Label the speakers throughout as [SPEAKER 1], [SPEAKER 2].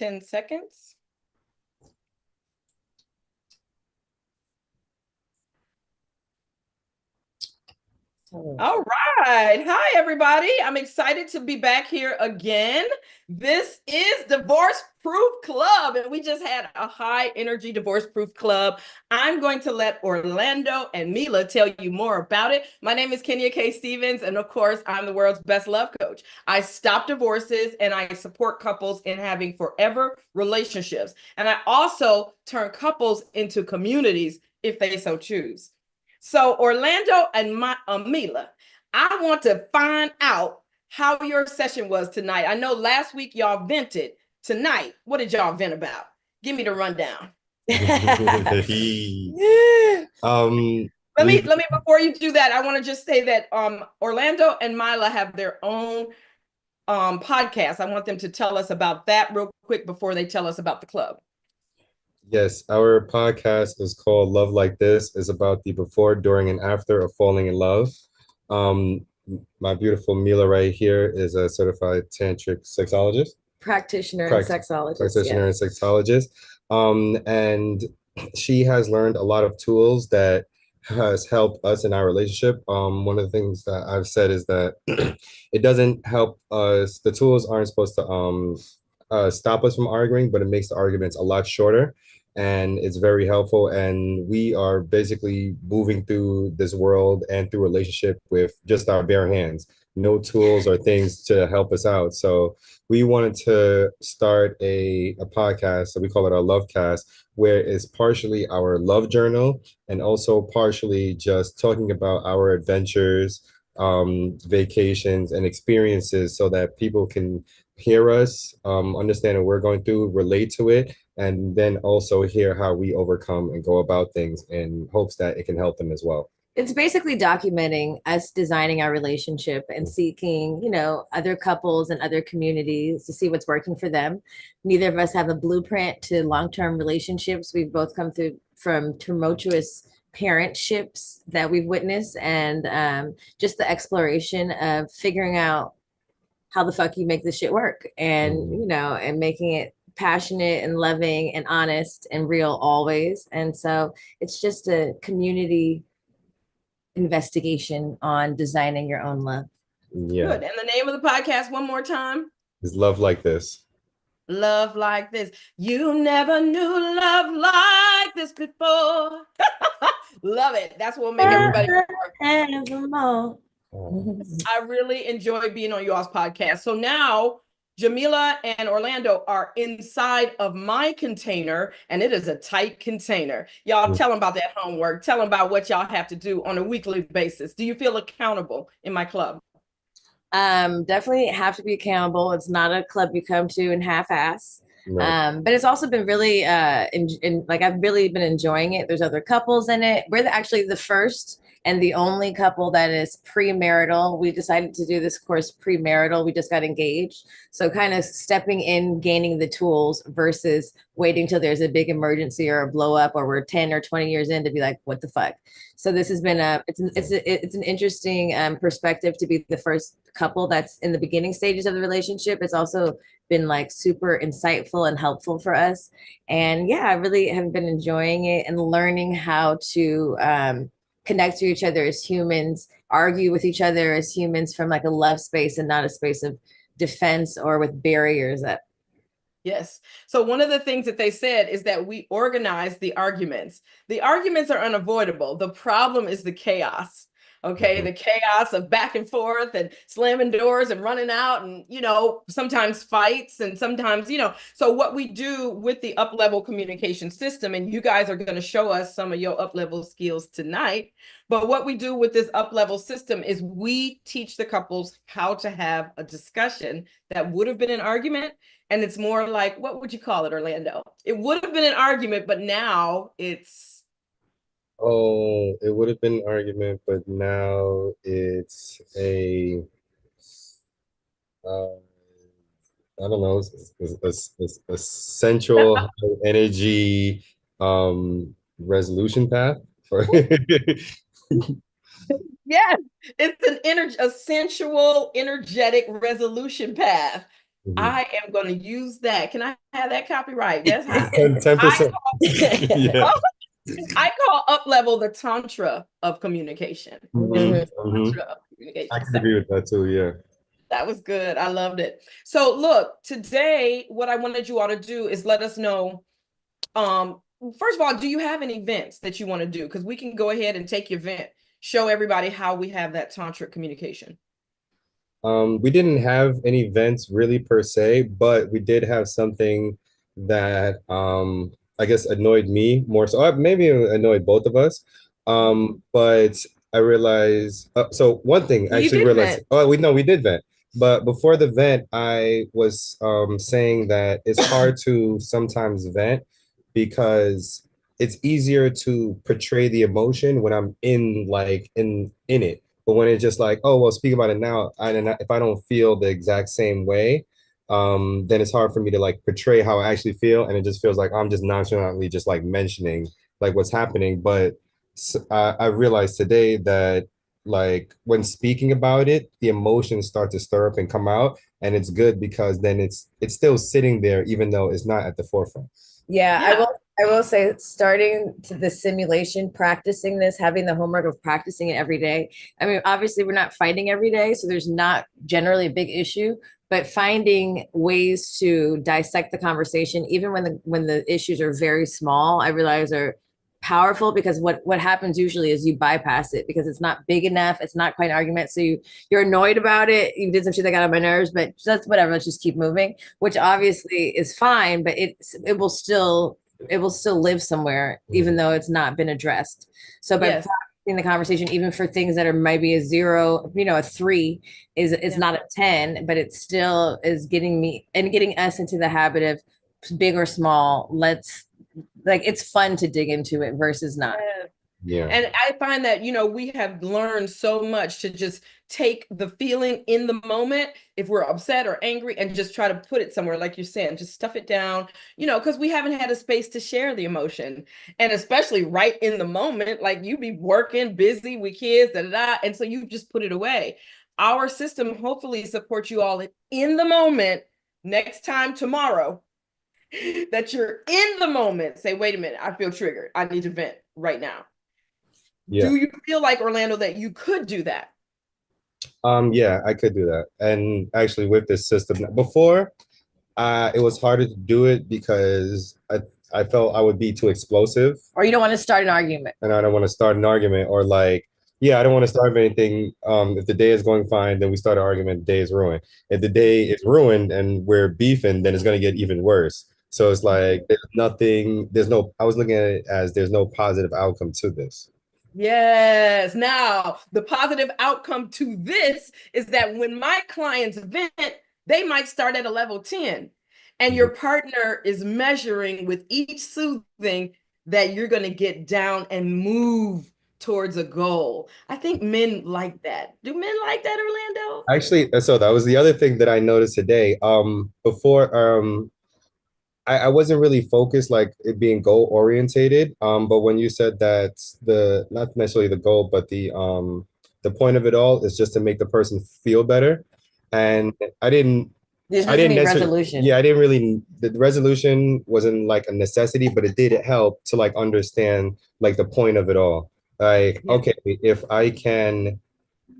[SPEAKER 1] 10 seconds. All right. Hi, everybody. I'm excited to be back here again. This is Divorce Proof Club, and we just had a high energy Divorce Proof Club. I'm going to let Orlando and Mila tell you more about it. My name is Kenya K. Stevens, and of course, I'm the world's best love coach. I stop divorces and I support couples in having forever relationships. And I also turn couples into communities if they so choose. So Orlando and Mila, I want to find out how your session was tonight. I know last week y'all vented. Tonight, what did y'all vent about? Give me the rundown. Let me before you do that, I want to just say that Orlando and Mila have their own podcast. I want them to tell us about that real quick before they tell us about the club.
[SPEAKER 2] Yes, our podcast is called Love Like This. It's about the before, during, and after of falling in love. My beautiful Mila right here is a certified tantric sexologist.
[SPEAKER 3] Practitioner and sexologist.
[SPEAKER 2] Practitioner and sexologist. And she has learned a lot of tools that has helped us in our relationship. One of the things that I've said is that it doesn't help us. The tools aren't supposed to stop us from arguing, but it makes the arguments a lot shorter. And it's very helpful. And we are basically moving through this world and through relationship with just our bare hands, no tools or things to help us out. So we wanted to start a podcast, so we call it our Love Cast, where it's partially our love journal and also partially just talking about our adventures, vacations, and experiences so that people can hear us, understand what we're going through, relate to it, and then also hear how we overcome and go about things in hopes that it can help them as well.
[SPEAKER 3] It's basically documenting us designing our relationship and seeking, other couples and other communities to see what's working for them. Neither of us have a blueprint to long-term relationships. We've both come through from tumultuous parentships that we've witnessed, and just the exploration of figuring out how the fuck you make this shit work, and and making it passionate and loving and honest and real always. And so it's just a community investigation on designing your own love.
[SPEAKER 2] Yeah.
[SPEAKER 1] Good. And the name of the podcast one more time
[SPEAKER 2] is Love Like This.
[SPEAKER 1] Love Like This. You never knew love like this before. Love it. That's what will make everybody
[SPEAKER 3] evermore.
[SPEAKER 1] I really enjoy being on y'all's podcast. So now Jamilah and Orlando are inside of my container, and it is a tight container. Y'all tell them about that homework. Tell them about what y'all have to do on a weekly basis. Do you feel accountable in my club?
[SPEAKER 3] Definitely have to be accountable. It's not a club you come to and half-ass. Right. But it's also been really, like I've really been enjoying it. There's other couples in it. We're actually the first and the only couple that is premarital. We decided to do this course premarital. We just got engaged. So kind of stepping in, gaining the tools versus waiting till there's a big emergency or a blow up, or we're 10 or 20 years in to be like, what the fuck? So this has been it's an interesting perspective to be the first couple that's in the beginning stages of the relationship. It's also been like super insightful and helpful for us. And yeah, I really have been enjoying it and learning how to connect to each other as humans, argue with each other as humans from like a love space and not a space of defense or with barriers up.
[SPEAKER 1] Yes. So one of the things that they said is that we organize the arguments. The arguments are unavoidable. The problem is the chaos. Okay. The chaos of back and forth and slamming doors and running out and, sometimes fights and sometimes, so what we do with the up-level communication system, and you guys are going to show us some of your up-level skills tonight, but what we do with this up-level system is we teach the couples how to have a discussion that would have been an argument. And it's more like, what would you call it, Orlando? It would have been an argument, but now it's...
[SPEAKER 2] Oh, it would have been an argument, but now it's I don't know, a central energy resolution path.
[SPEAKER 1] Yes, it's a sensual, energetic resolution path. I am going to use that. Can I have that copyright? That's how
[SPEAKER 2] 10%. Yeah.
[SPEAKER 1] I call up level the tantra of communication. Tantra of communication.
[SPEAKER 2] I can agree with that too. Yeah.
[SPEAKER 1] That was good. I loved it. So look, today, what I wanted you all to do is let us know. First of all, do you have any events that you want to do? Because we can go ahead and take your event, show everybody how we have that tantric communication.
[SPEAKER 2] We didn't have any events really per se, but we did have something that I guess annoyed me more so. Maybe it annoyed both of us. But I realized so one thing I actually realized. Vent. Oh, we did vent. But before the vent, I was saying that it's hard to sometimes vent because it's easier to portray the emotion when I'm in in it. But when it's just like, oh, well, speak about it now, if I don't feel the exact same way, then it's hard for me to like portray how I actually feel. And it just feels like I'm just nonchalantly just like mentioning like what's happening. But I realized today that like when speaking about it, the emotions start to stir up and come out. And it's good because then it's still sitting there, even though it's not at the forefront.
[SPEAKER 3] Yeah, I will say starting to the simulation, practicing this, having the homework of practicing it every day. I mean, obviously we're not fighting every day, so there's not generally a big issue, but finding ways to dissect the conversation, even when the issues are very small, I realize are powerful because what happens usually is you bypass it because it's not big enough, it's not quite an argument, so you're annoyed about it, you did some shit that got on my nerves, but that's whatever, let's just keep moving, which obviously is fine, but it will still live somewhere even though it's not been addressed. So by practicing the conversation, even for things that are maybe a 0, a 3 is not a 10, but it still is getting us into the habit of big or small, it's fun to dig into it versus not.
[SPEAKER 2] Yeah.
[SPEAKER 1] And I find that, we have learned so much to just take the feeling in the moment, if we're upset or angry, and just try to put it somewhere, like you're saying, just stuff it down, because we haven't had a space to share the emotion. And especially right in the moment, like you be working, busy with kids, and so you just put it away. Our system hopefully supports you all in the moment. Next time tomorrow, that you're in the moment, say, wait a minute, I feel triggered. I need to vent right now. Yeah. Do you feel like, Orlando, that you could do that?
[SPEAKER 2] Yeah, I could do that. And actually with this system before, it was harder to do it because I felt I would be too explosive.
[SPEAKER 3] Or you don't want to start an argument.
[SPEAKER 2] And I don't want to start an argument or I don't want to start anything. If the day is going fine, then we start an argument, the day is ruined. If the day is ruined and we're beefing, then it's going to get even worse. So it's like, I was looking at it as there's no positive outcome to this.
[SPEAKER 1] Yes. Now, the positive outcome to this is that when my clients vent, they might start at a level 10. And your partner is measuring with each soothing that you're going to get down and move towards a goal. I think men like that. Do men like that, Orlando?
[SPEAKER 2] Actually, so that was the other thing that I noticed today. Before, I wasn't really focused like it being goal orientated. But when you said that not necessarily the goal, but the point of it all is just to make the person feel better. And I didn't
[SPEAKER 3] resolution.
[SPEAKER 2] Yeah, the resolution wasn't like a necessity, but it did help to like understand like the point of it all. Like, okay, if I can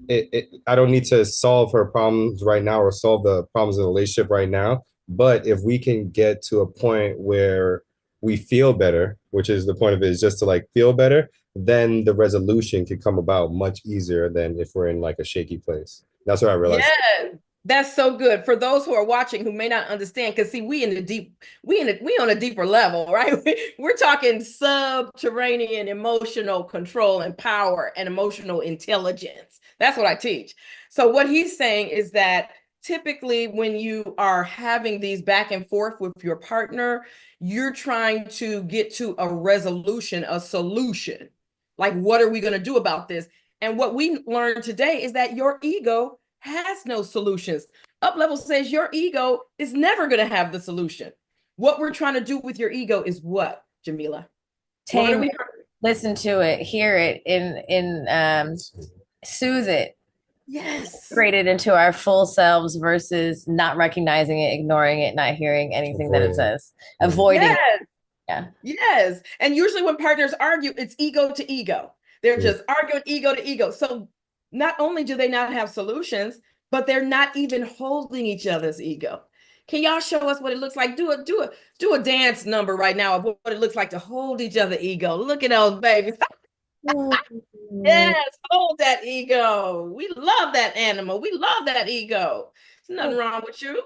[SPEAKER 2] I don't need to solve her problems right now or solve the problems in the relationship right now. But if we can get to a point where we feel better, which is the point of it, is just to like feel better, then the resolution can come about much easier than if we're in like a shaky place. That's what I realized.
[SPEAKER 1] Yeah, that's so good. For those who are watching who may not understand, because see, we on a deeper level, right? We're talking subterranean emotional control and power and emotional intelligence. That's what I teach. So what he's saying is that typically when you are having these back and forth with your partner, you're trying to get to a resolution, a solution. Like, what are we going to do about this? And what we learned today is that your ego has no solutions. Up level says your ego is never going to have the solution. What we're trying to do with your ego is what, Jamilah?
[SPEAKER 3] Tame it, listen to it, hear it, and soothe it.
[SPEAKER 1] Yes.
[SPEAKER 3] Integrated into our full selves versus not recognizing it, ignoring it, not hearing anything that it says, avoiding.
[SPEAKER 1] Yes.
[SPEAKER 3] Yeah.
[SPEAKER 1] Yes. And usually when partners argue, it's ego to ego. They're just arguing ego to ego. So not only do they not have solutions, but they're not even holding each other's ego. Can y'all show us what it looks like? Do a dance number right now of what it looks like to hold each other ego. Look at those babies. Yes, hold that ego. We love that animal. We love that ego. There's nothing wrong with you.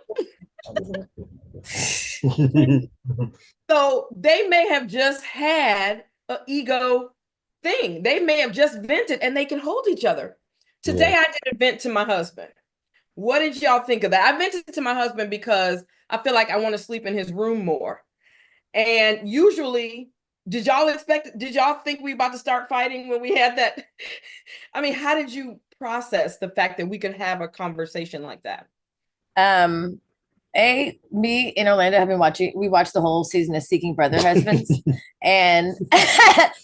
[SPEAKER 1] So they may have just had an ego thing. They may have just vented and they can hold each other. Today, I did a vent to my husband. What did y'all think of that? I vented to my husband because I feel like I want to sleep in his room more. And usually, did y'all think we about to start fighting when we had that? I mean, how did you process the fact that we could have a conversation like that?
[SPEAKER 3] Me and Orlando have been watching, we watched the whole season of Seeking Brother Husbands. And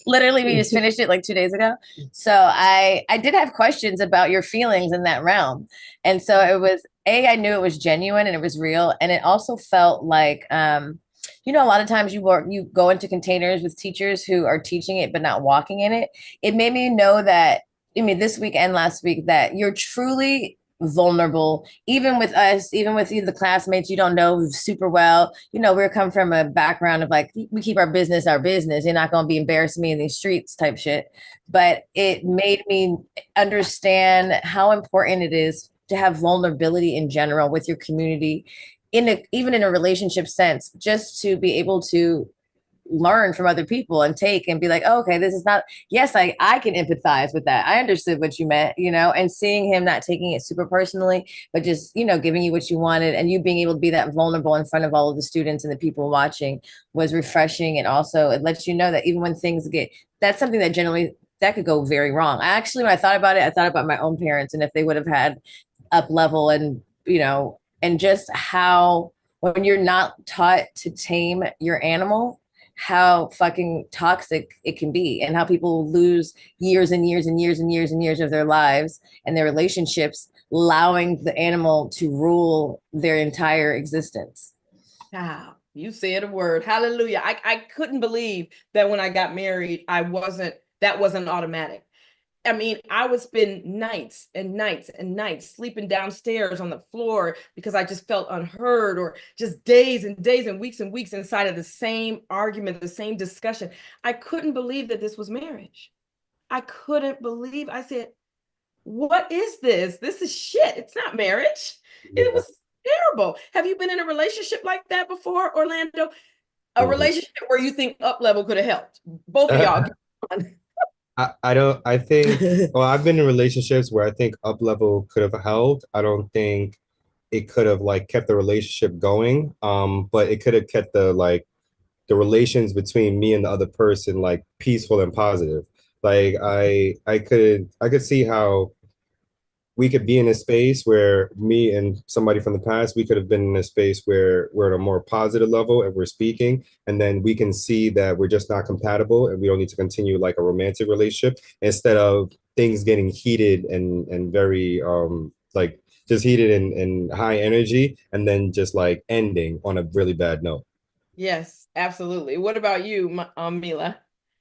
[SPEAKER 3] literally we just finished it like 2 days ago. So I did have questions about your feelings in that realm. And so it was, I knew it was genuine and it was real. And it also felt like, a lot of times you go into containers with teachers who are teaching it, but not walking in it. It made me know that, this week and last week, that you're truly vulnerable, even with us, even with the classmates you don't know super well. We're come from a background of like, we keep our business. You're not going to be embarrassing me in these streets type shit. But it made me understand how important it is to have vulnerability in general with your community, even in a relationship sense, just to be able to learn from other people and take and be like, oh, okay, this is not, yes, I can empathize with that. I understood what you meant, and seeing him not taking it super personally, but just, giving you what you wanted, and you being able to be that vulnerable in front of all of the students and the people watching was refreshing. And also it lets you know that even when things that's something that generally that could go very wrong. When I thought about it, I thought about my own parents and if they would have had up level and, and just how when you're not taught to tame your animal, how fucking toxic it can be and how people lose years and years and years and years and years of their lives and their relationships, allowing the animal to rule their entire existence.
[SPEAKER 1] Wow, you said a word. Hallelujah. I couldn't believe that when I got married, that wasn't automatic. I mean, I would spend nights and nights and nights sleeping downstairs on the floor because I just felt unheard, or just days and days and weeks inside of the same argument, the same discussion. I couldn't believe that this was marriage. I couldn't believe. I said, what is this? This is shit. It's not marriage. It was terrible. Have you been in a relationship like that before, Orlando? A relationship where you think up level could have helped? Both of y'all.
[SPEAKER 2] I think, well, I've been in relationships where I think up level could have helped. I don't think it could have like kept the relationship going. But it could have kept the relations between me and the other person like peaceful and positive. Like I could see how we could be in a space where me and somebody from the past, we could have been in a space where we're at a more positive level and we're speaking, and then we can see that we're just not compatible and we don't need to continue like a romantic relationship, instead of things getting heated and very like just heated and high energy, and then just like ending on a really bad note.
[SPEAKER 1] Yes, absolutely. What about you, Mila?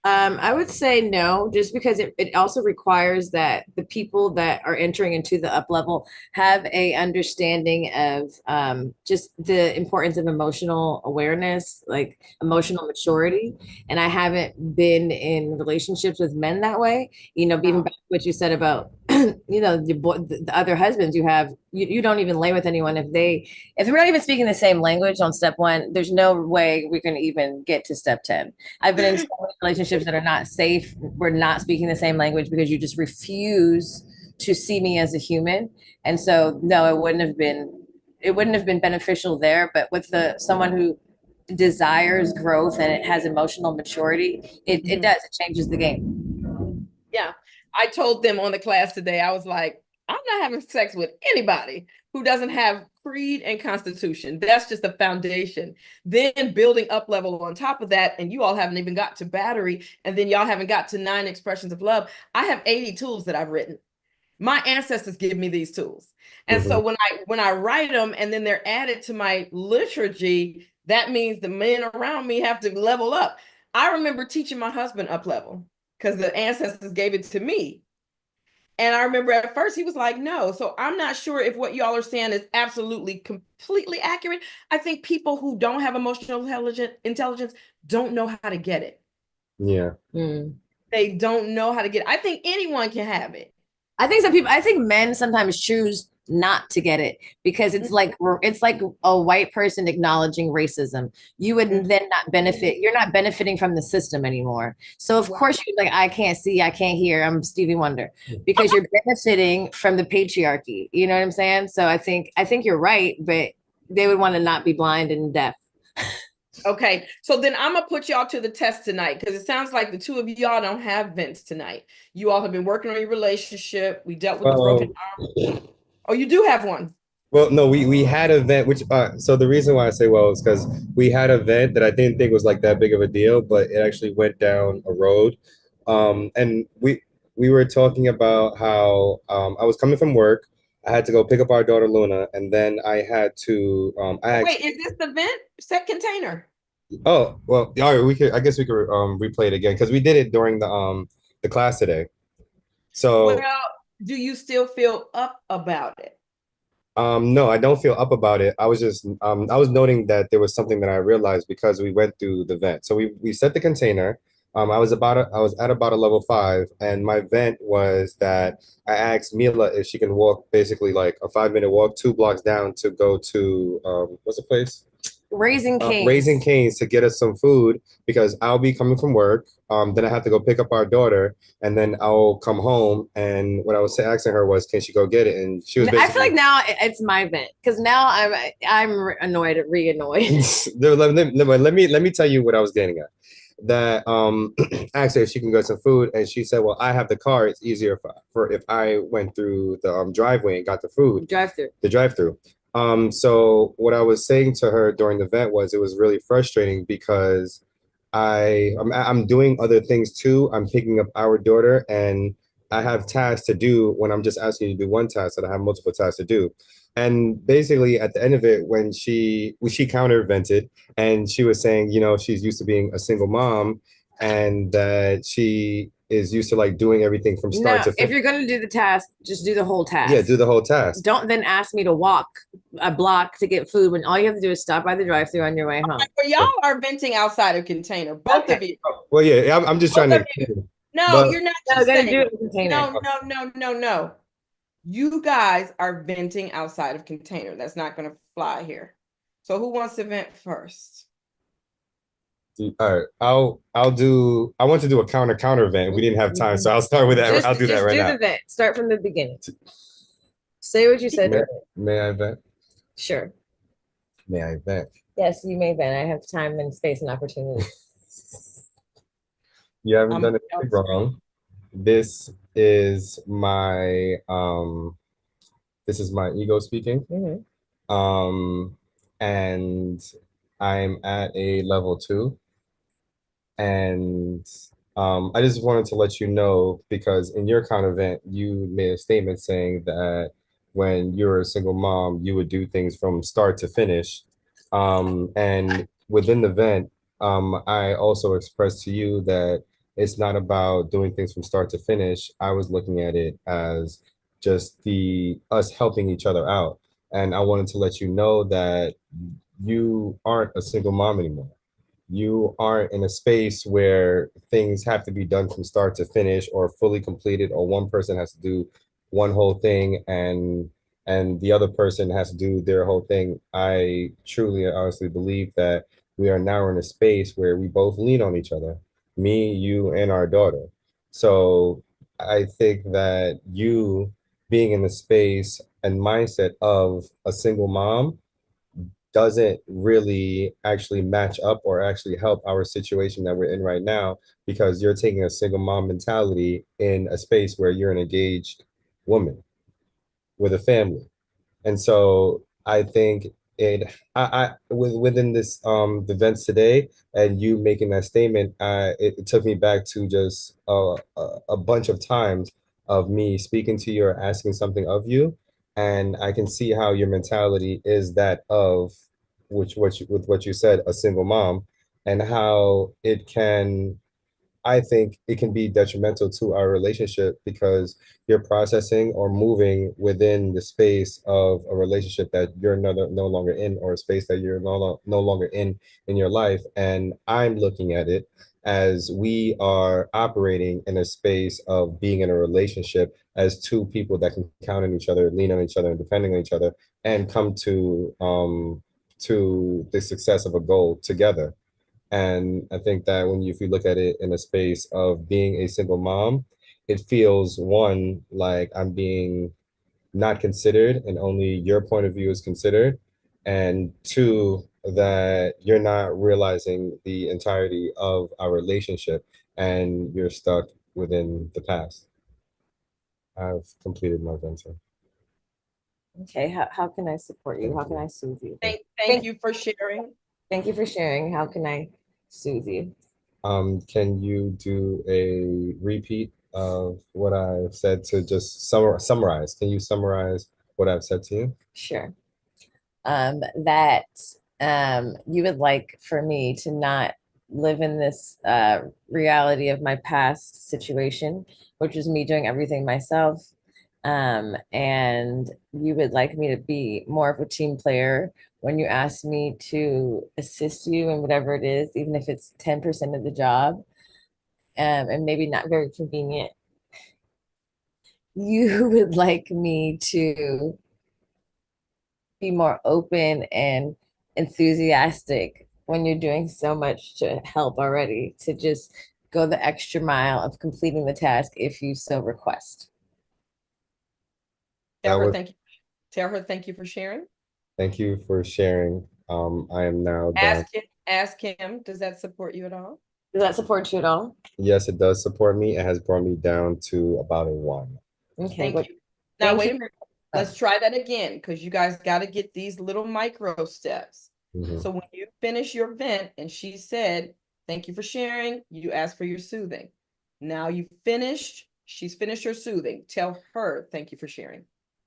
[SPEAKER 3] I would say no, just because it also requires that the people that are entering into the up level have a understanding of just the importance of emotional awareness, like emotional maturity. And I haven't been in relationships with men that way. Even back to what you said about the other husbands you have, you don't even lay with anyone if we're not even speaking the same language on step one. There's no way we can even get to step 10. I've been in so many relationships that are not safe. We're not speaking the same language because you just refuse to see me as a human. And so, no, it wouldn't have been beneficial there. But with someone who desires growth and it has emotional maturity, it changes the game.
[SPEAKER 1] Yeah. I told them on the class today, I was like, I'm not having sex with anybody who doesn't have creed and constitution. That's just the foundation. Then building up level on top of that, and you all haven't even got to battery, and then y'all haven't got to 9 expressions of love. I have 80 tools that I've written. My ancestors give me these tools. And
[SPEAKER 2] Mm-hmm.
[SPEAKER 1] so when I write them and then they're added to my liturgy, that means the men around me have to level up. I remember teaching my husband up level because the ancestors gave it to me. And I remember at first he was like, no. So I'm not sure if what y'all are saying is absolutely completely accurate. I think people who don't have emotional intelligence don't know how to get it.
[SPEAKER 2] Yeah.
[SPEAKER 3] Mm.
[SPEAKER 1] They don't know how to get it. I think anyone can have it.
[SPEAKER 3] I think men sometimes choose not to get it because it's like a white person acknowledging racism. You would then not benefit. You're not benefiting from the system anymore. So of course you're like, I can't see, I can't hear. I'm Stevie Wonder because you're benefiting from the patriarchy. You know what I'm saying? So I think you're right, but they would want to not be blind and deaf.
[SPEAKER 1] Okay, so then I'm gonna put y'all to the test tonight because it sounds like the two of y'all don't have vents tonight. You all have been working on your relationship. We dealt with the broken arm. Oh, you do have one.
[SPEAKER 2] Well, no, we had an event, which so the reason why I say well is because we had an event that I didn't think was like that big of a deal, but it actually went down a road. And we were talking about how I was coming from work. I had to go pick up our daughter Luna, and then I had to I
[SPEAKER 1] Oh,
[SPEAKER 2] asked,
[SPEAKER 1] wait, is this the vent set container?
[SPEAKER 2] oh well, all right, we could I guess we could replay it again because we did it during the class today. So
[SPEAKER 1] Well, do you still feel up about it?
[SPEAKER 2] No, I don't feel up about it. I was just I was noting that there was something that I realized because we went through the vent. So we set the container. I was at about a level 5, and my vent was that I asked Mila if she can walk basically like a 5-minute walk 2 blocks down to go to what's the place?
[SPEAKER 3] Raising Cane's.
[SPEAKER 2] Raising Cane's to get us some food because I'll be coming from work. Then I have to go pick up our daughter, and then I'll come home. And what I was asking her was, can she go get it? And she was basically.
[SPEAKER 3] I feel like now it's my vent because now I'm annoyed, re-annoyed.
[SPEAKER 2] Let me tell you what I was getting at. That I asked her if she can get some food, and she said, "Well, I have the car. It's easier for if I went through the driveway and got the food,
[SPEAKER 3] Drive through,
[SPEAKER 2] the drive through." So what I was saying to her during the event was it was really frustrating because I'm doing other things too. I'm picking up our daughter and I have tasks to do when I'm just asking you to do one task that I have multiple tasks to do. And basically at the end of it, when she countervented and she was saying, you know, she's used to being a single mom and that she is used to like doing everything from start to finish.
[SPEAKER 3] If you're gonna do the task, just do the whole task.
[SPEAKER 2] Yeah, do the whole task.
[SPEAKER 3] Don't then ask me to walk a block to get food when all you have to do is stop by the drive-through on your way home.
[SPEAKER 1] Well, y'all are venting outside of container, both of you.
[SPEAKER 2] Well, yeah, I'm just trying to.
[SPEAKER 1] No, you're not just
[SPEAKER 3] gonna
[SPEAKER 1] saying.
[SPEAKER 3] do it in container.
[SPEAKER 1] No. You guys are venting outside of container. That's not going to fly here. So who wants to vent first?
[SPEAKER 2] All right, I'll do. I want to do a counter event. We didn't have time, so I'll start with that. I'll do that right now.
[SPEAKER 3] Just do the vent. Start from the beginning. Say what you said.
[SPEAKER 2] May I vent?
[SPEAKER 3] Sure.
[SPEAKER 2] May I vent?
[SPEAKER 3] Yes, you may vent. I have time and space and opportunity.
[SPEAKER 2] You haven't done anything wrong. This is my ego speaking. And I'm at a level 2. And I just wanted to let you know because in your counter event, you made a statement saying that when you're a single mom, you would do things from start to finish. And within the event, I also expressed to you that it's not about doing things from start to finish. I was looking at it as just us helping each other out. And I wanted to let you know that you aren't a single mom anymore. You aren't in a space where things have to be done from start to finish or fully completed, or one person has to do one whole thing and the other person has to do their whole thing. I truly and honestly believe that we are now in a space where we both lean on each other, me, you, and our daughter. So I think that you being in the space and mindset of a single mom doesn't really actually match up or actually help our situation that we're in right now because you're taking a single mom mentality in a space where you're an engaged woman with a family. And so I think within this the events today and you making that statement, it took me back to just a bunch of times of me speaking to you or asking something of you, and I can see how your mentality is that of with what you said, a single mom, and how it can, I think it can be detrimental to our relationship because you're processing or moving within the space of a relationship that you're no longer in, or a space that you're no longer in your life. And I'm looking at it as we are operating in a space of being in a relationship as two people that can count on each other, lean on each other, and depending on each other, and come to the success of a goal together. And I think that if you look at it in a space of being a single mom, it feels one, like I'm being not considered and only your point of view is considered. And two, that you're not realizing the entirety of our relationship and you're stuck within the past. I've completed my venture.
[SPEAKER 3] Okay, how can I support you? How can I soothe you?
[SPEAKER 1] Thank you for sharing.
[SPEAKER 3] Thank you for sharing. How can I soothe you?
[SPEAKER 2] Can you do a repeat of what I've said to just summarize? Can you summarize what I've said to you?
[SPEAKER 3] Sure. That you would like for me to not live in this reality of my past situation, which was me doing everything myself. And you would like me to be more of a team player when you ask me to assist you in whatever it is, even if it's 10% of the job, and maybe not very convenient. You would like me to be more open and enthusiastic when you're doing so much to help already, to just go the extra mile of completing the task if you so request.
[SPEAKER 1] Tell her thank you. Tell her thank you for sharing.
[SPEAKER 2] Thank you for sharing. I am now down.
[SPEAKER 1] Ask him, does that support you at all?
[SPEAKER 3] Does that support you at all?
[SPEAKER 2] Yes, it does support me. It has brought me down to about a 1.
[SPEAKER 3] Okay.
[SPEAKER 1] Thank you. Now, wait a minute. Let's try that again, because you guys got to get these little micro steps. So when you finish your vent and she said, thank you for sharing, you asked for your soothing. Now you finished, she's finished her soothing. Tell her, thank you for sharing.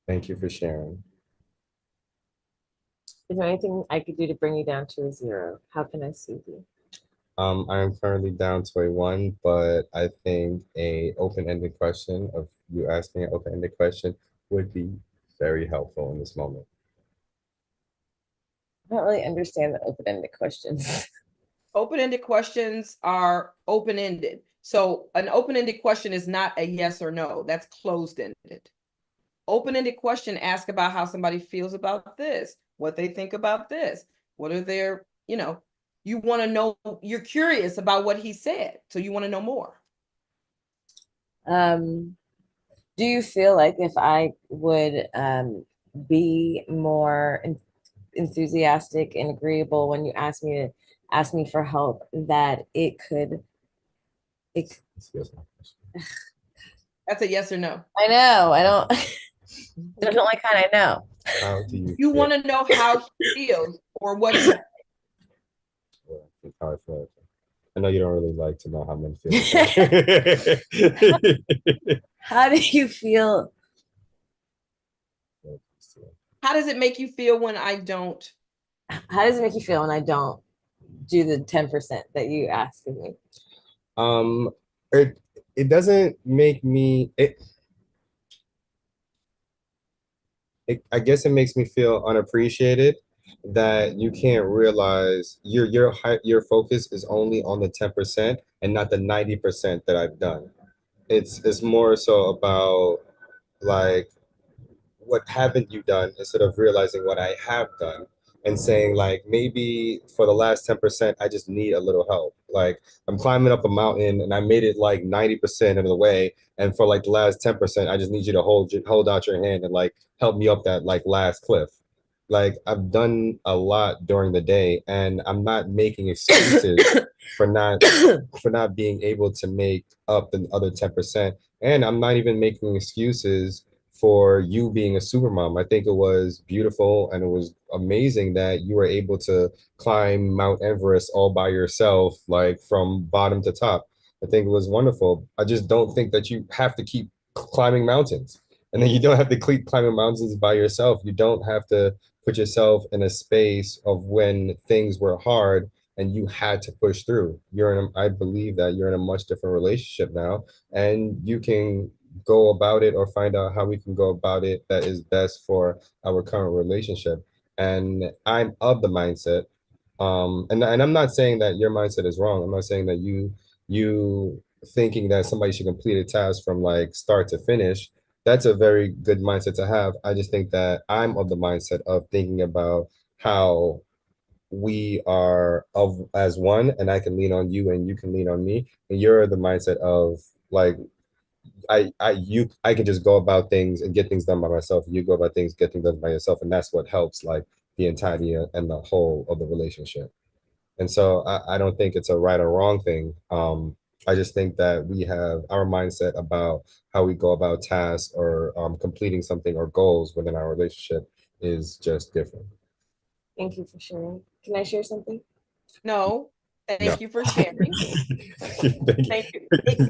[SPEAKER 2] Thank you for sharing.
[SPEAKER 3] Is there anything I could do to bring you down to a 0? How can I soothe you?
[SPEAKER 2] I am currently down to a 1, but I think a open-ended question of you asking an open-ended question would be very helpful in this moment.
[SPEAKER 3] I don't really understand the open-ended questions.
[SPEAKER 1] Open-ended questions are open-ended. So an open-ended question is not a yes or no. That's closed-ended. Open-ended question, ask about how somebody feels about this, what they think about this, what are their, you want to know, you're curious about what he said, so you want to know more.
[SPEAKER 3] Do you feel like if I would be more enthusiastic and agreeable when you ask me for help, that it could
[SPEAKER 1] That's a yes or no.
[SPEAKER 3] I know. I don't there's only kind I know.
[SPEAKER 2] How do
[SPEAKER 1] you want to know how he feels or what he
[SPEAKER 2] how I feel. I know you don't really like to know how men feel.
[SPEAKER 3] How do you feel?
[SPEAKER 1] How does it make you feel when I don't?
[SPEAKER 3] How does it make you feel when I don't do the 10% that you ask of me?
[SPEAKER 2] It doesn't make me I guess it makes me feel unappreciated that you can't realize your focus is only on the 10% and not the 90% that I've done. It's more so about like what haven't you done instead of realizing what I have done and saying like maybe for the last 10% I just need a little help. Like I'm climbing up a mountain and I made it like 90% of the way, and for like the last 10% I just need you to hold out your hand and like help me up that like last cliff. Like I've done a lot during the day and I'm not making excuses for not being able to make up the other 10%, and I'm not even making excuses for you being a super mom. I think it was beautiful and it was amazing that you were able to climb Mount Everest all by yourself, like from bottom to top. I think it was wonderful. I just don't think that you have to keep climbing mountains. And then you don't have to keep climbing mountains by yourself. You don't have to put yourself in a space of when things were hard and you had to push through. I believe that you're in a much different relationship now, and you can go about it or find out how we can go about it that is best for our current relationship. And I'm of the mindset, and I'm not saying that your mindset is wrong. I'm not saying that you thinking that somebody should complete a task from like start to finish. That's a very good mindset to have. I just think that I'm of the mindset of thinking about how we are of as one, and I can lean on you and you can lean on me, and you're the mindset of like I can just go about things and get things done by myself. You go about things, get things done by yourself, and that's what helps like the entirety and the whole of the relationship. And so I don't think it's a right or wrong thing. I just think that we have our mindset about how we go about tasks or completing something or goals within our relationship is just different.
[SPEAKER 3] Thank you for sharing. Can I share something?
[SPEAKER 1] No,
[SPEAKER 2] No.
[SPEAKER 1] thank you for sharing. Thank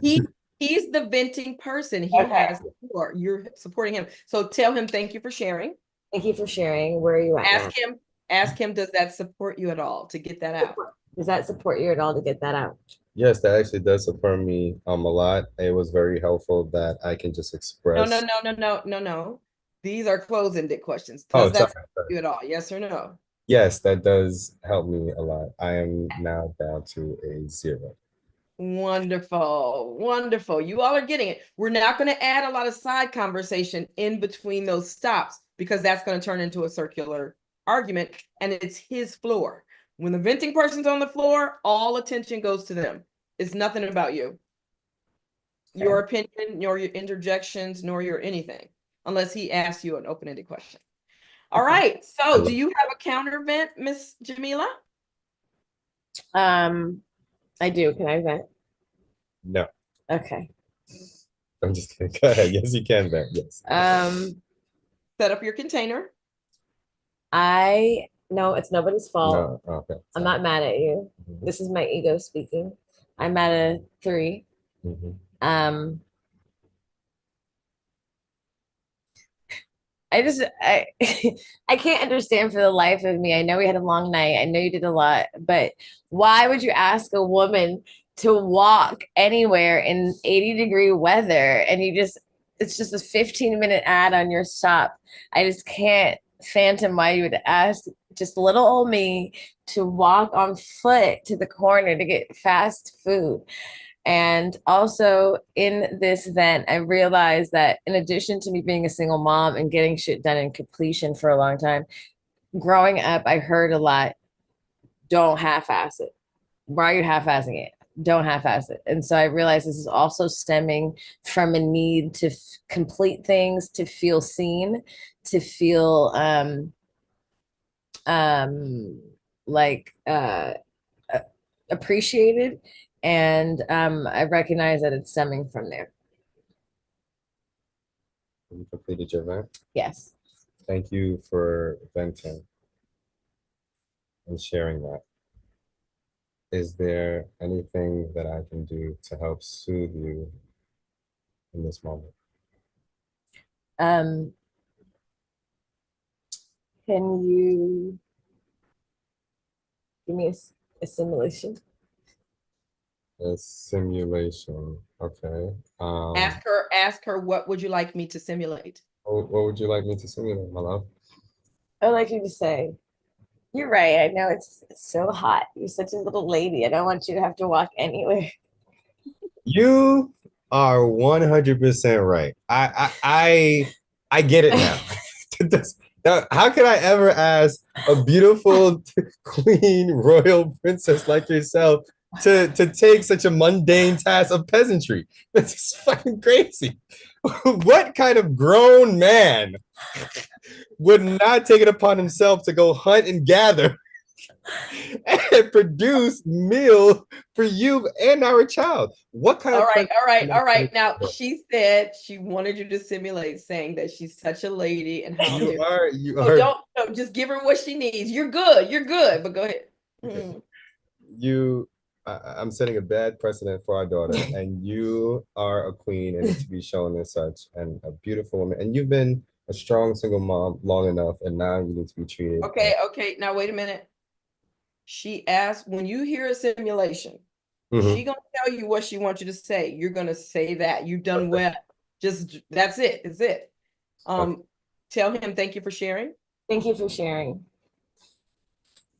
[SPEAKER 1] you. He's the venting person. He
[SPEAKER 3] Okay.
[SPEAKER 1] has support. You're supporting him. So tell him thank you for sharing.
[SPEAKER 3] Thank you for sharing. Where are you at now?
[SPEAKER 1] Ask him, does that support you at all to get that out?
[SPEAKER 3] Does that support you at all to get that out?
[SPEAKER 2] Yes, that actually does support me a lot. It was very helpful that I can just express.
[SPEAKER 1] No. These are closed-ended questions.
[SPEAKER 2] Oh,
[SPEAKER 1] Does that
[SPEAKER 2] sorry.
[SPEAKER 1] support you at all? Yes or no?
[SPEAKER 2] Yes, that does help me a lot. I am now down to a 0.
[SPEAKER 1] Wonderful. Wonderful. You all are getting it. We're not going to add a lot of side conversation in between those stops because that's going to turn into a circular argument, and it's his floor. When the venting person's on the floor, all attention goes to them. It's nothing about you. Okay. Your opinion, nor your interjections, nor your anything, unless he asks you an open-ended question. All right. So do you have a counter vent, Miss Jamilah?
[SPEAKER 3] I do. Can I vent?
[SPEAKER 2] No.
[SPEAKER 3] Okay.
[SPEAKER 2] I'm just kidding. Go ahead. Yes, you can vent. Yes.
[SPEAKER 1] Set up your container.
[SPEAKER 3] No, it's nobody's fault.
[SPEAKER 2] No. Okay.
[SPEAKER 3] I'm not mad at you. Mm-hmm. This is my ego speaking. I'm at a 3. Mm-hmm. I I can't understand for the life of me. I know we had a long night. I know you did a lot, but why would you ask a woman to walk anywhere in 80-degree weather and it's just a 15-minute ad on your stop? I just can't phantom why you would ask just little old me to walk on foot to the corner to get fast food. And also in this event, I realized that in addition to me being a single mom and getting shit done in completion for a long time, growing up, I heard a lot, don't half-ass it. Why are you half-assing it? Don't half-ass it. And so I realized this is also stemming from a need to complete things, to feel seen, to feel like appreciated. And I recognize that it's stemming from there.
[SPEAKER 2] You completed your vent?
[SPEAKER 3] Yes.
[SPEAKER 2] Thank you for venting and sharing that. Is there anything that I can do to help soothe you in this moment?
[SPEAKER 3] Can you give me a simulation?
[SPEAKER 2] A simulation. Okay.
[SPEAKER 1] Ask her, what would you like me to simulate?
[SPEAKER 2] What would you like me to simulate, my love?
[SPEAKER 3] I'd like you to say, you're right. I know it's so hot. You're such a little lady. I don't want you to have to walk anywhere.
[SPEAKER 2] You are 100% right. I get it now. How could I ever ask a beautiful queen royal princess like yourself to take such a mundane task of peasantry? That's just fucking crazy. What kind of grown man would not take it upon himself to go hunt and gather and produce meal for you and our child? What kind
[SPEAKER 1] of all right. Now she said she wanted you to simulate saying that she's such a lady and how
[SPEAKER 2] you
[SPEAKER 1] don't just give her what she needs. You're good, but go ahead.
[SPEAKER 2] You I'm setting a bad precedent for our daughter, and you are a queen and need to be shown as such, and a beautiful woman. And you've been a strong single mom long enough, and now you need to be treated.
[SPEAKER 1] Okay. Now wait a minute. She asked, when you hear a simulation, she gonna tell you what she wants you to say. You're gonna say that. You've done well. Just that's it. It's it. Tell him thank you for sharing.
[SPEAKER 3] Thank you for sharing.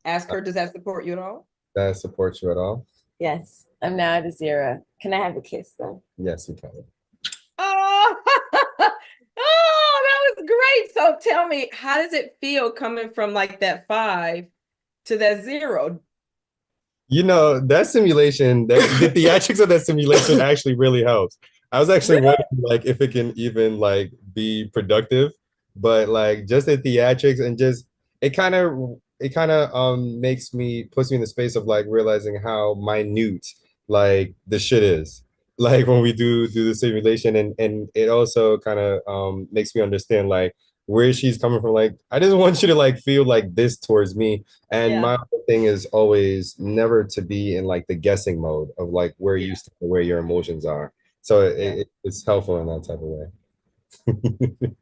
[SPEAKER 1] Ask her, does that support you at all?
[SPEAKER 2] That supports you at all?
[SPEAKER 3] Yes, I'm now at a 0. Can I have a kiss though?
[SPEAKER 2] Yes, you can.
[SPEAKER 1] Oh, that was great. So tell me, how does it feel coming from like that 5 to that 0?
[SPEAKER 2] You know, that simulation, the theatrics of that simulation actually really helps. I was actually wondering like if it can even like be productive, but like just the theatrics and just it kind of puts me in the space of like realizing how minute like the shit is. Like when we do the simulation, and it also kind of makes me understand like where she's coming from. Like I just want you to like feel like this towards me, and my thing is always never to be in like the guessing mode of like where you stand, where your emotions are. So it's helpful in that type of way.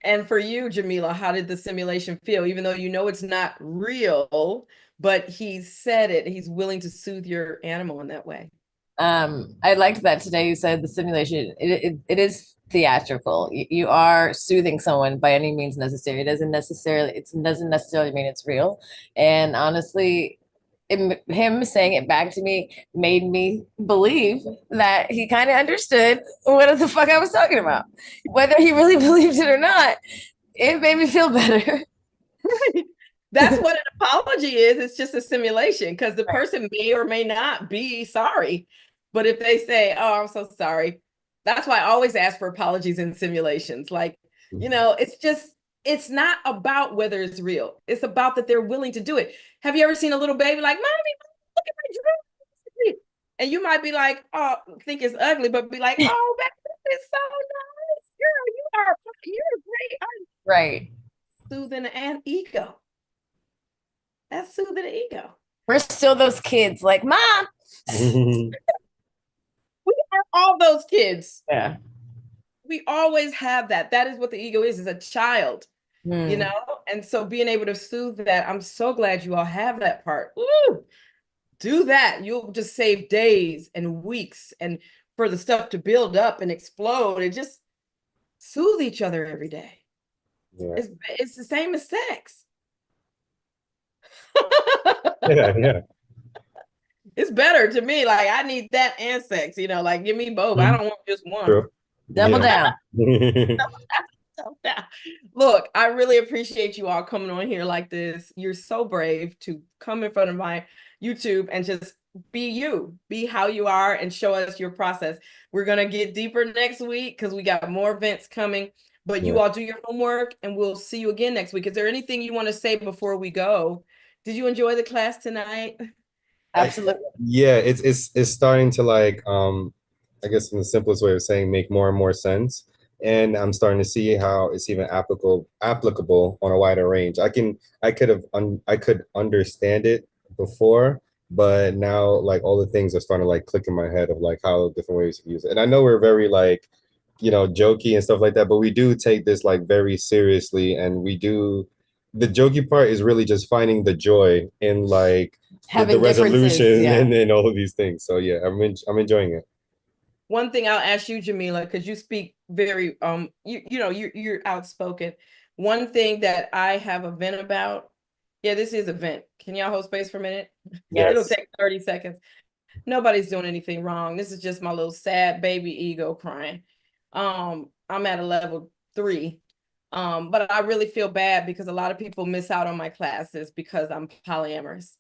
[SPEAKER 1] And for you, Jamilah, how did the simulation feel? Even though you know it's not real, but he said it, he's willing to soothe your animal in that way.
[SPEAKER 3] I liked that today you said the simulation, it is theatrical. You are soothing someone by any means necessary. It doesn't necessarily mean it's real. And honestly, him saying it back to me made me believe that he kind of understood what the fuck I was talking about. Whether he really believed it or not, it made me feel better.
[SPEAKER 1] Right. That's what an apology is. It's just a simulation because the person may or may not be sorry. But if they say, oh, I'm so sorry, that's why I always ask for apologies in simulations. Like, you know, it's not about whether it's real. It's about that they're willing to do it. Have you ever seen a little baby like, mommy, look at my dress? And you might be like, oh, think it's ugly, but be like, oh, it's so nice. Girl, you're great.
[SPEAKER 3] Right.
[SPEAKER 1] Soothing an ego. That's soothing the ego.
[SPEAKER 3] We're still those kids like, Mom.
[SPEAKER 1] We are all those kids.
[SPEAKER 3] Yeah.
[SPEAKER 1] We always have that. That is what the ego is a child, you know? And so being able to soothe that, I'm so glad you all have that part. Ooh, do that. You'll just save days and weeks and for the stuff to build up and explode and just soothe each other every day. Yeah. It's the same as sex.
[SPEAKER 2] Yeah.
[SPEAKER 1] It's better to me. Like I need that and sex, you know, like give me both. I don't want just one.
[SPEAKER 2] True.
[SPEAKER 3] Double down.
[SPEAKER 1] Look, I really appreciate you all coming on here like this. You're so brave to come in front of my YouTube and just be you, be how you are and show us your process. We're going to get deeper next week because we got more events coming, but you all do your homework and we'll see you again next week. Is there anything you want to say before we go? Did you enjoy the class tonight?
[SPEAKER 3] Absolutely.
[SPEAKER 2] Yeah, it's starting to like I guess in the simplest way of saying make more and more sense. And I'm starting to see how it's even applicable on a wider range. I could understand it before, but now like all the things are starting to like click in my head of like how different ways to use it. And I know we're very like, you know, jokey and stuff like that, but we do take this like very seriously, and the jokey part is really just finding the joy in like the resolution and all of these things. So yeah, I'm enjoying it.
[SPEAKER 1] One thing I'll ask you, Jamilah, because you speak very you're outspoken. One thing that I have a vent about. Yeah, this is a vent. Can y'all hold space for a minute?
[SPEAKER 3] Yes.
[SPEAKER 1] It'll take 30 seconds. Nobody's doing anything wrong. This is just my little sad baby ego crying. I'm at a level 3. But I really feel bad because a lot of people miss out on my classes because I'm polyamorous.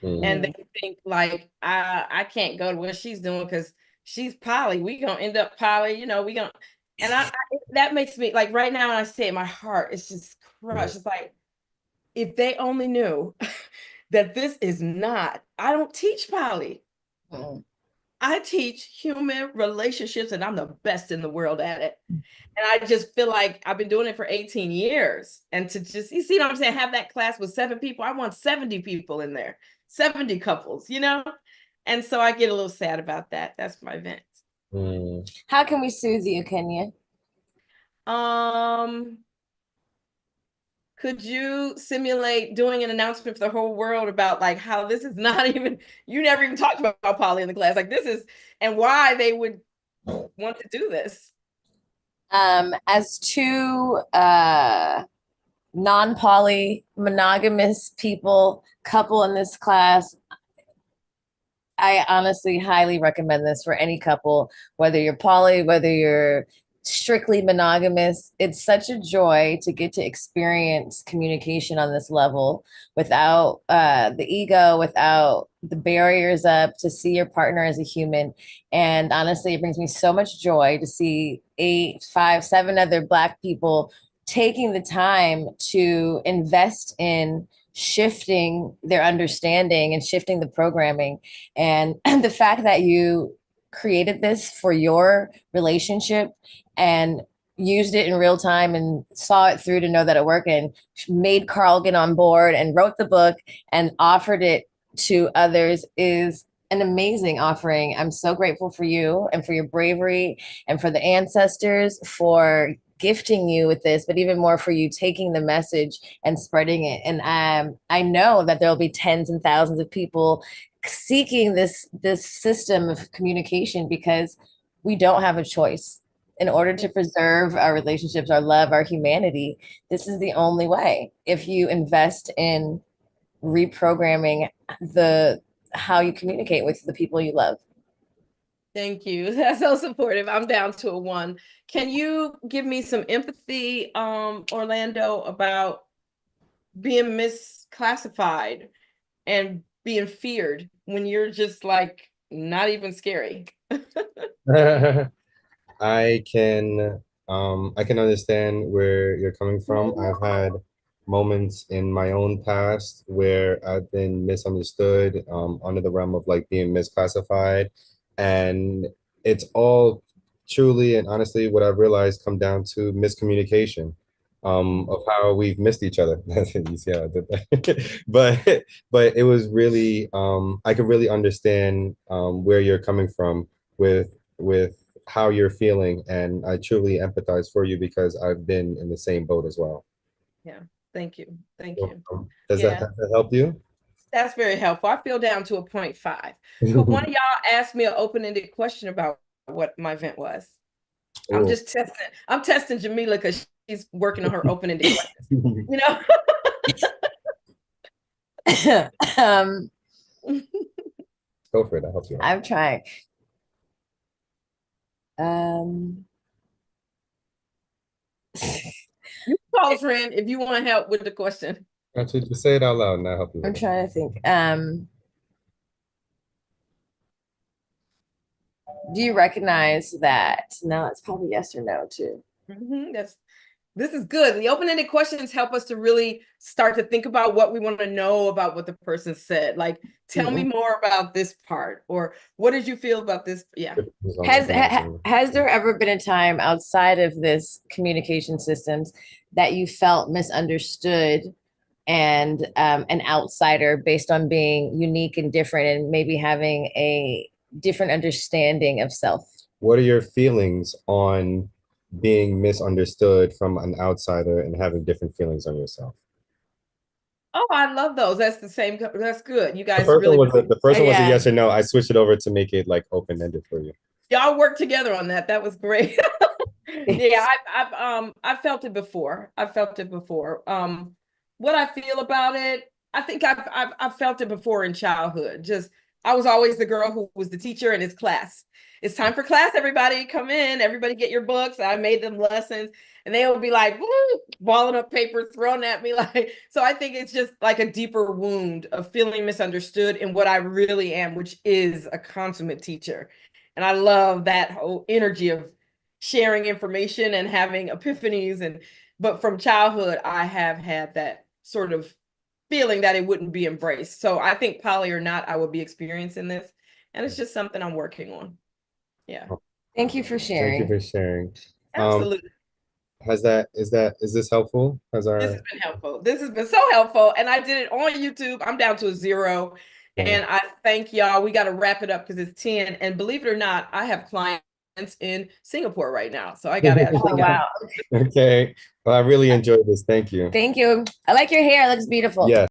[SPEAKER 1] And they think like I can't go to what she's doing because she's poly. We gonna end up poly, you know, and I that makes me like right now when I say it, my heart is just crushed. It's like if they only knew that this is not, I don't teach poly. I teach human relationships and I'm the best in the world at it. And I just feel like I've been doing it for 18 years. And to just, you see what I'm saying? Have that class with 7 people. I want 70 people in there, 70 couples, you know? And so I get a little sad about that. That's my vent.
[SPEAKER 3] How can we soothe you, Kenya?
[SPEAKER 1] Could you simulate doing an announcement for the whole world about like how this is not even, you never even talked about poly in the class, like this is, and why they would want to do this?
[SPEAKER 3] As two non-poly monogamous couple in this class, I honestly highly recommend this for any couple, whether you're poly, whether you're strictly monogamous. It's such a joy to get to experience communication on this level without the ego, without the barriers up, to see your partner as a human. And honestly, it brings me so much joy to see 8, 5, 7 other Black people taking the time to invest in shifting their understanding and shifting the programming. And the fact that you created this for your relationship and used it in real time and saw it through to know that it worked, and made Carl get on board and wrote the book and offered it to others is an amazing offering. I'm so grateful for you and for your bravery and for the ancestors for gifting you with this, but even more for you taking the message and spreading it. And I know that there'll be tens and thousands of people seeking this system of communication, because we don't have a choice. In order to preserve our relationships, our love, our humanity, this is the only way. If you invest in reprogramming the how you communicate with the people you love.
[SPEAKER 1] Thank you. That's so supportive. I'm down to a 1. Can you give me some empathy, Orlando, about being misclassified and being feared when you're just like not even scary?
[SPEAKER 2] I can understand where you're coming from. I've had moments in my own past where I've been misunderstood, under the realm of like being misclassified. And it's all truly and honestly what I've realized come down to miscommunication, of how we've missed each other. You see how I did that? But it was really, I could really understand where you're coming from with how you're feeling, and I truly empathize for you because I've been in the same boat as well.
[SPEAKER 1] Yeah. Thank you. Thank
[SPEAKER 2] So,
[SPEAKER 1] you.
[SPEAKER 2] does
[SPEAKER 1] Yeah.
[SPEAKER 2] that help you?
[SPEAKER 1] That's very helpful. I feel down to a 0.5. Could one of y'all ask me an open-ended question about what my event was? I'm just testing. I'm testing Jamilah because she's working on her open-ended questions. You know?
[SPEAKER 2] Go for it. I'll help you out.
[SPEAKER 3] I'm trying.
[SPEAKER 1] You call a friend if you want help with the question.
[SPEAKER 2] Actually, just say it out loud and I'll help you.
[SPEAKER 3] I'm trying to think. Do you recognize that? No, it's probably yes or no too.
[SPEAKER 1] This is good. The open-ended questions help us to really start to think about what we want to know about what the person said. Like, tell me more about this part, or what did you feel about this? Yeah.
[SPEAKER 3] Has there ever been a time outside of this communication systems that you felt misunderstood and an outsider based on being unique and different and maybe having a different understanding of self?
[SPEAKER 2] What are your feelings on being misunderstood from an outsider and having different feelings on yourself?
[SPEAKER 1] Oh, I love those. That's the same. That's good. You guys
[SPEAKER 2] the first
[SPEAKER 1] really.
[SPEAKER 2] One was the first one was a yes or no. I switched it over to make it like open-ended for you.
[SPEAKER 1] Y'all worked together on that. That was great. Yeah, I've felt it before. I've felt it before. What I feel about it, I think I've felt it before in childhood. Just I was always the girl who was the teacher in his class. It's time for class, everybody. Come in, everybody get your books. I made them lessons, and they would be like, woo, balling up paper, thrown at me like. So I think it's just like a deeper wound of feeling misunderstood in what I really am, which is a consummate teacher. And I love that whole energy of sharing information and having epiphanies. But from childhood, I have had that sort of feeling that it wouldn't be embraced. So I think poly or not, I will be experiencing this. And it's just something I'm working on. Yeah.
[SPEAKER 3] Thank you for sharing.
[SPEAKER 2] Thank you for sharing.
[SPEAKER 1] Absolutely.
[SPEAKER 2] Is this helpful?
[SPEAKER 1] This has been helpful. This has been so helpful. And I did it on YouTube. I'm down to a 0. And I thank y'all. We got to wrap it up because it's 10. And believe it or not, I have clients in Singapore right now. So I got to actually
[SPEAKER 3] Oh,
[SPEAKER 1] go.
[SPEAKER 3] wow.
[SPEAKER 2] Okay. Well, I really enjoyed this. Thank you.
[SPEAKER 3] Thank you. I like your hair. It looks beautiful.
[SPEAKER 2] Yeah.